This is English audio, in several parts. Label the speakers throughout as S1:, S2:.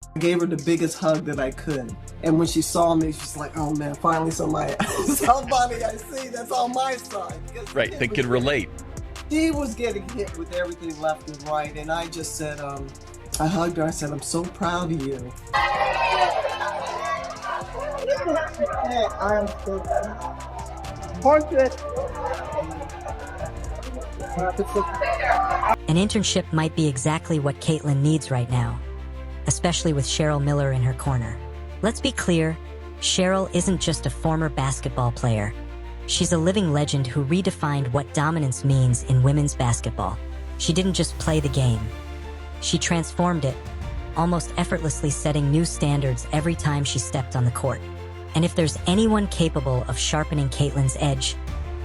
S1: I gave her the biggest hug that I could. And when she saw me, she's like, oh man, finally somebody I see that's on my side. Because
S2: right, they can relate.
S1: She was getting hit with everything left and right. And I just said, I hugged her. I said, I'm so proud of you. I'm so
S3: An internship might be exactly what Caitlin needs right now, especially with Cheryl Miller in her corner. Let's be clear, Cheryl isn't just a former basketball player. She's a living legend who redefined what dominance means in women's basketball. She didn't just play the game. She transformed it, almost effortlessly setting new standards every time she stepped on the court. And if there's anyone capable of sharpening Caitlin's edge,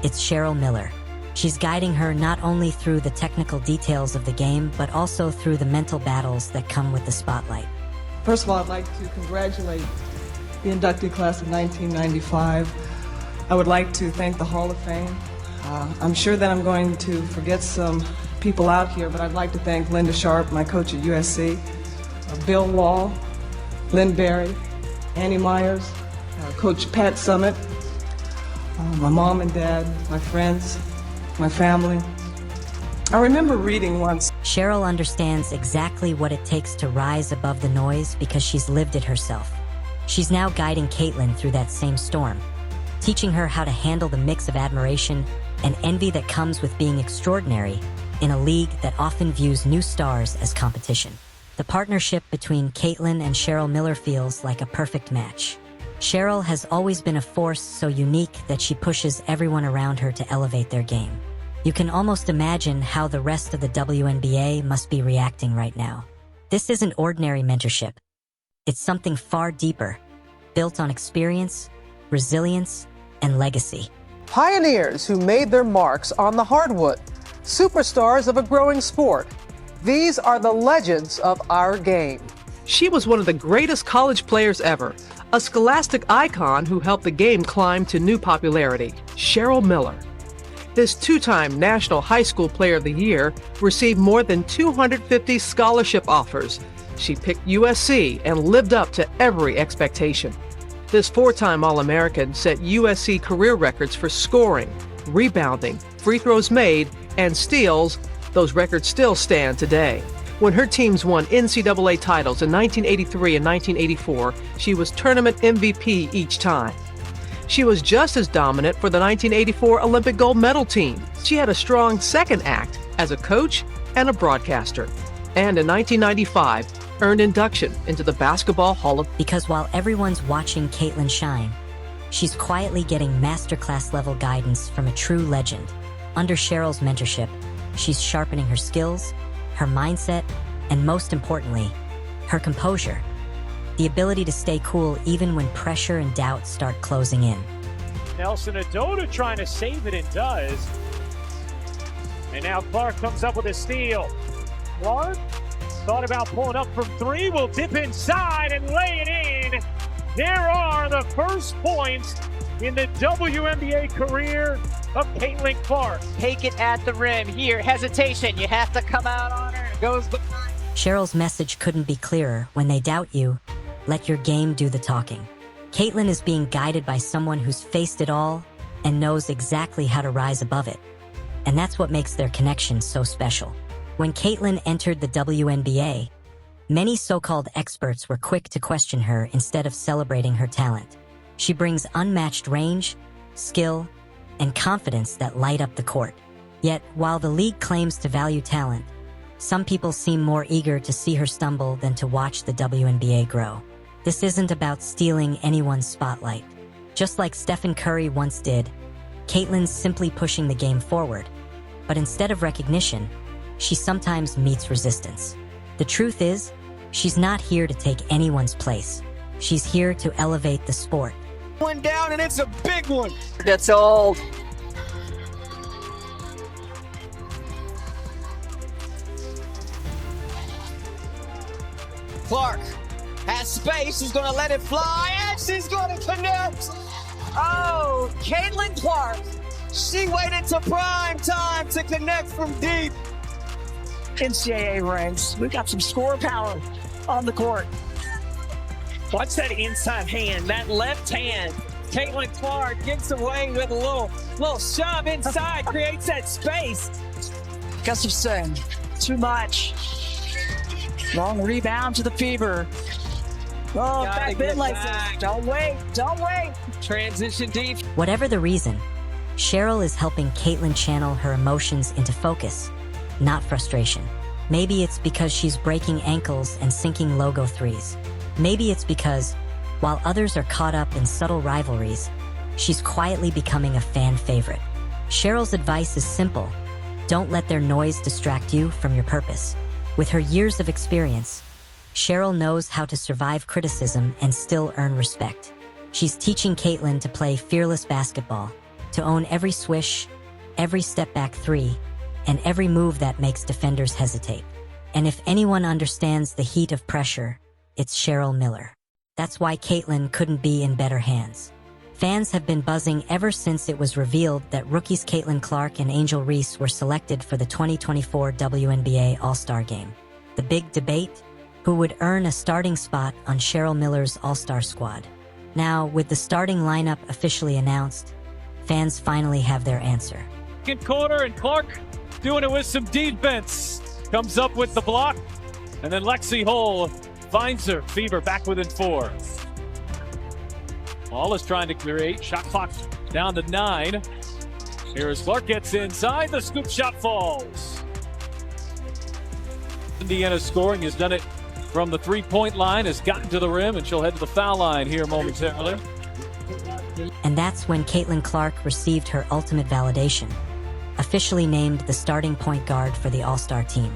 S3: it's Cheryl Miller. She's guiding her not only through the technical details of the game, but also through the mental battles that come with the spotlight.
S1: First of all, I'd like to congratulate the inductee class of 1995. I would like to thank the Hall of Fame. I'm sure that I'm going to forget some people out here, but I'd like to thank Linda Sharp, my coach at USC, Bill Wall, Lynn Berry, Annie Myers, Coach Pat Summit, my mom and dad, my friends, my family. I remember reading once.
S3: Cheryl understands exactly what it takes to rise above the noise because she's lived it herself. She's now guiding Caitlin through that same storm, teaching her how to handle the mix of admiration and envy that comes with being extraordinary in a league that often views new stars as competition. The partnership between Caitlin and Cheryl Miller feels like a perfect match. Cheryl has always been a force so unique that she pushes everyone around her to elevate their game. You can almost imagine how the rest of the WNBA must be reacting right now. This isn't ordinary mentorship. It's something far deeper, built on experience, resilience, and legacy.
S4: Pioneers who made their marks on the hardwood, superstars of a growing sport. These are the legends of our game.
S5: She was one of the greatest college players ever, a scholastic icon who helped the game climb to new popularity, Cheryl Miller. This two-time National High School Player of the Year received more than 250 scholarship offers. She picked USC and lived up to every expectation. This four-time All-American set USC career records for scoring, rebounding, free throws made, and steals. Those records still stand today. When her teams won NCAA titles in 1983 and 1984, she was tournament MVP each time. She was just as dominant for the 1984 Olympic gold medal team. She had a strong second act as a coach and a broadcaster. And in 1995, earned induction into the Basketball Hall of Fame.
S3: Because while everyone's watching Caitlin shine, she's quietly getting masterclass level guidance from a true legend. Under Cheryl's mentorship, she's sharpening her skills, her mindset, and most importantly, her composure. The ability to stay cool even when pressure and doubt start closing in.
S6: Nelson Adota trying to save it and does. And now Clark comes up with a steal. Clark thought about pulling up from three, will dip inside and lay it in. There are the first points in the WNBA career of Caitlin Clark.
S7: Take it at the rim. Here, hesitation. You have to come out on her. It goes behind.
S3: Cheryl's message couldn't be clearer. When they doubt you, let your game do the talking. Caitlin is being guided by someone who's faced it all and knows exactly how to rise above it. And that's what makes their connection so special. When Caitlin entered the WNBA, many so-called experts were quick to question her instead of celebrating her talent. She brings unmatched range, skill, and confidence that light up the court. Yet, while the league claims to value talent, some people seem more eager to see her stumble than to watch the WNBA grow. This isn't about stealing anyone's spotlight. Just like Stephen Curry once did, Caitlin's simply pushing the game forward. But instead of recognition, she sometimes meets resistance. The truth is, she's not here to take anyone's place. She's here to elevate the sport.
S7: One down, and it's a big one. That's old. Clark has space. She's going to let it fly, and she's going to connect. Oh, Caitlin Clark. She waited to prime time to connect from deep. NCAA ranks. We got some score power on the court. Watch that inside hand, that left hand. Caitlin Clark gets away with a little shove inside, creates that space. Gustafson, too much. Long rebound to the Fever. Oh, back bend like that. Don't wait. Transition deep.
S3: Whatever the reason, Cheryl is helping Caitlin channel her emotions into focus, not frustration. Maybe it's because she's breaking ankles and sinking logo threes. Maybe it's because, while others are caught up in subtle rivalries, she's quietly becoming a fan favorite. Cheryl's advice is simple. Don't let their noise distract you from your purpose. With her years of experience, Cheryl knows how to survive criticism and still earn respect. She's teaching Caitlin to play fearless basketball, to own every swish, every step-back three, and every move that makes defenders hesitate. And if anyone understands the heat of pressure, it's Cheryl Miller. That's why Caitlin couldn't be in better hands. Fans have been buzzing ever since it was revealed that rookies Caitlin Clark and Angel Reese were selected for the 2024 WNBA All-Star Game. The big debate? Who would earn a starting spot on Cheryl Miller's All-Star squad? Now, with the starting lineup officially announced, fans finally have their answer.
S6: Second quarter, and Clark doing it with some defense. Comes up with the block, and then Lexi Hull finds her. Fever back within 4. All is trying to create. Shot clock down to 9. Here as Clark gets inside. The scoop shot falls. Indiana scoring has done it from the three-point line, has gotten to the rim, and she'll head to the foul line here momentarily.
S3: And that's when Caitlin Clark received her ultimate validation, officially named the starting point guard for the All-Star team.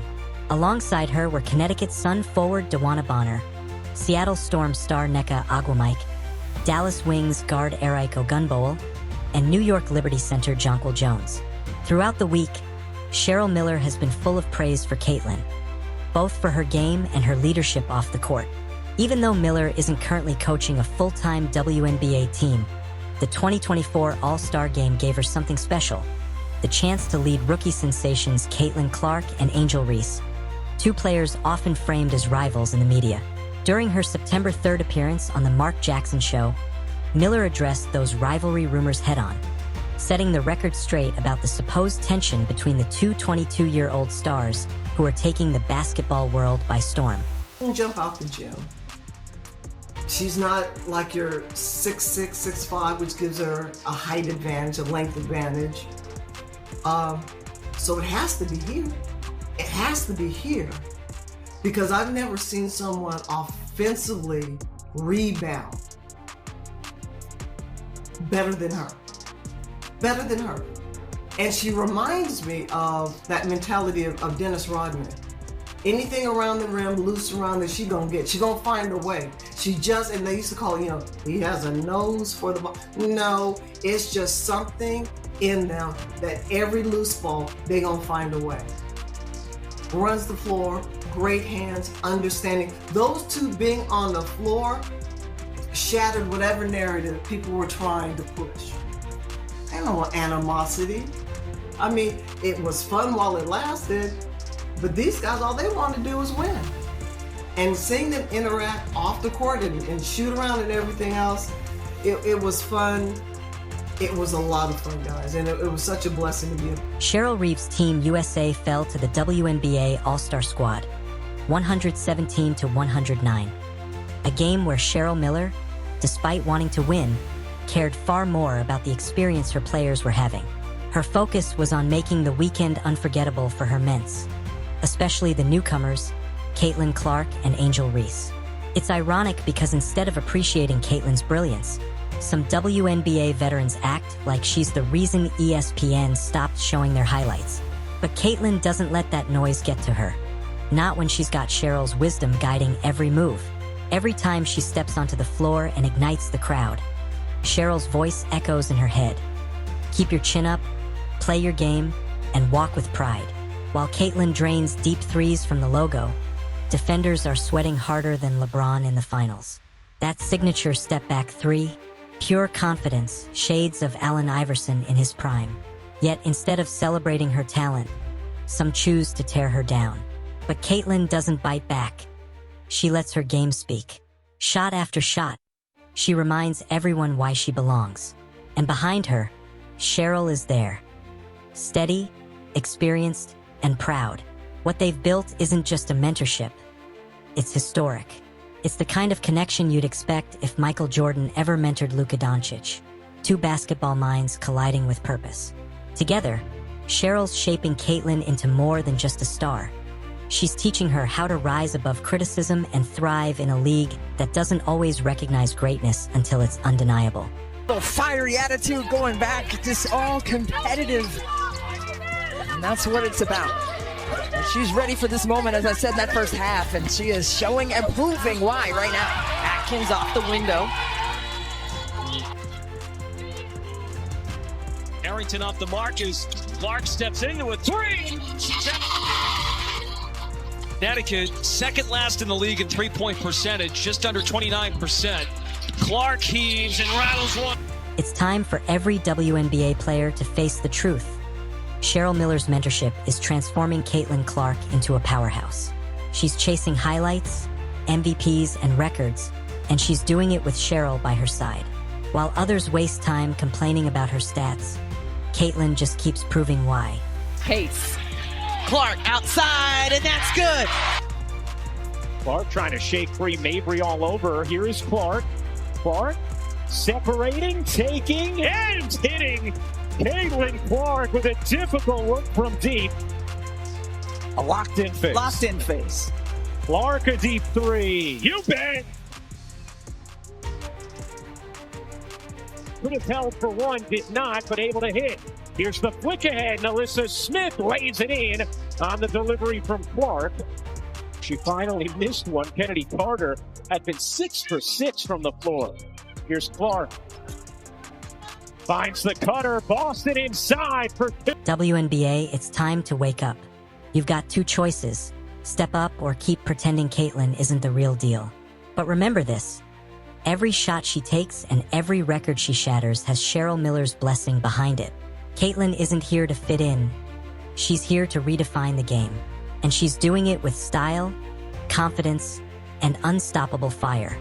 S3: Alongside her were Connecticut Sun forward DeWanna Bonner, Seattle Storm star Nneka Agwamike, Dallas Wings guard Eric Ogunbowl, and New York Liberty center Jonquil Jones. Throughout the week, Cheryl Miller has been full of praise for Caitlin, both for her game and her leadership off the court. Even though Miller isn't currently coaching a full-time WNBA team, the 2024 All-Star Game gave her something special: the chance to lead rookie sensations Caitlin Clark and Angel Reese, two players often framed as rivals in the media. During her September 3rd appearance on The Mark Jackson Show, Miller addressed those rivalry rumors head-on, setting the record straight about the supposed tension between the two 22-year-old stars who are taking the basketball world by storm.
S1: Don't jump out the gym. She's not like your 6'6", 6'5", which gives her a height advantage, a length advantage. So it has to be here. It has to be here. Because I've never seen someone offensively rebound better than her. Better than her. And she reminds me of that mentality of Dennis Rodman. Anything around the rim, loose around there, she's gonna get. She's gonna find a way. She just, and they used to call it, he has a nose for the ball. No, it's just something in them that every loose ball, they gonna find a way. Runs the floor, great hands, understanding. Those two being on the floor shattered whatever narrative people were trying to push. I don't want animosity. I mean, it was fun while it lasted, but these guys, all they want to do is win. And seeing them interact off the court and shoot around and everything else, it was fun. It was a lot of fun, guys, and it was such a blessing to be.
S3: Cheryl Reeves' Team USA fell to the WNBA All-Star squad, 117-109. A game where Cheryl Miller, despite wanting to win, cared far more about the experience her players were having. Her focus was on making the weekend unforgettable for her mints, especially the newcomers, Caitlin Clark and Angel Reese. It's ironic because instead of appreciating Caitlin's brilliance, some WNBA veterans act like she's the reason ESPN stopped showing their highlights. But Caitlin doesn't let that noise get to her. Not when she's got Cheryl's wisdom guiding every move. Every time she steps onto the floor and ignites the crowd, Cheryl's voice echoes in her head. Keep your chin up, play your game, and walk with pride. While Caitlin drains deep threes from the logo, defenders are sweating harder than LeBron in the finals. That signature step-back three, pure confidence, shades of Allen Iverson in his prime. Yet instead of celebrating her talent, some choose to tear her down. But Caitlin doesn't bite back. She lets her game speak. Shot after shot, she reminds everyone why she belongs. And behind her, Cheryl is there. Steady, experienced, and proud. What they've built isn't just a mentorship. It's historic. It's the kind of connection you'd expect if Michael Jordan ever mentored Luka Doncic. Two basketball minds colliding with purpose. Together, Cheryl's shaping Caitlin into more than just a star. She's teaching her how to rise above criticism and thrive in a league that doesn't always recognize greatness until it's undeniable.
S7: Little fiery attitude going back, just all competitive. And that's what it's about. And she's ready for this moment, as I said in that first half, and she is showing and proving why right now. Atkins off the window.
S2: Harrington off the mark as Clark steps into a three. Connecticut, second last in the league in three-point percentage, just under 29%. Clark heaves and rattles one.
S3: It's time for every WNBA player to face the truth. Cheryl Miller's mentorship is transforming Caitlin Clark into a powerhouse. She's chasing highlights, MVPs, and records, and she's doing it with Cheryl by her side. While others waste time complaining about her stats, Caitlin just keeps proving why.
S7: Pace. Clark outside, and that's good.
S6: Clark trying to shake free Mabry all over. Here is Clark. Clark separating, taking, and hitting. Caitlin Clark with a difficult look from deep. A locked-in face.
S7: Locked in face.
S6: Clark a deep three. You bet. Could have held for one, did not, but able to hit. Here's the flick ahead. Alyssa Smith lays it in on the delivery from Clark. She finally missed one. Kennedy Carter had been 6 for 6 from the floor. Here's Clark. Finds the cutter. Boston inside for two.
S3: WNBA, it's time to wake up. You've got two choices. Step up or keep pretending Caitlin isn't the real deal. But remember this. Every shot she takes and every record she shatters has Cheryl Miller's blessing behind it. Caitlin isn't here to fit in. She's here to redefine the game. And she's doing it with style, confidence, and unstoppable fire.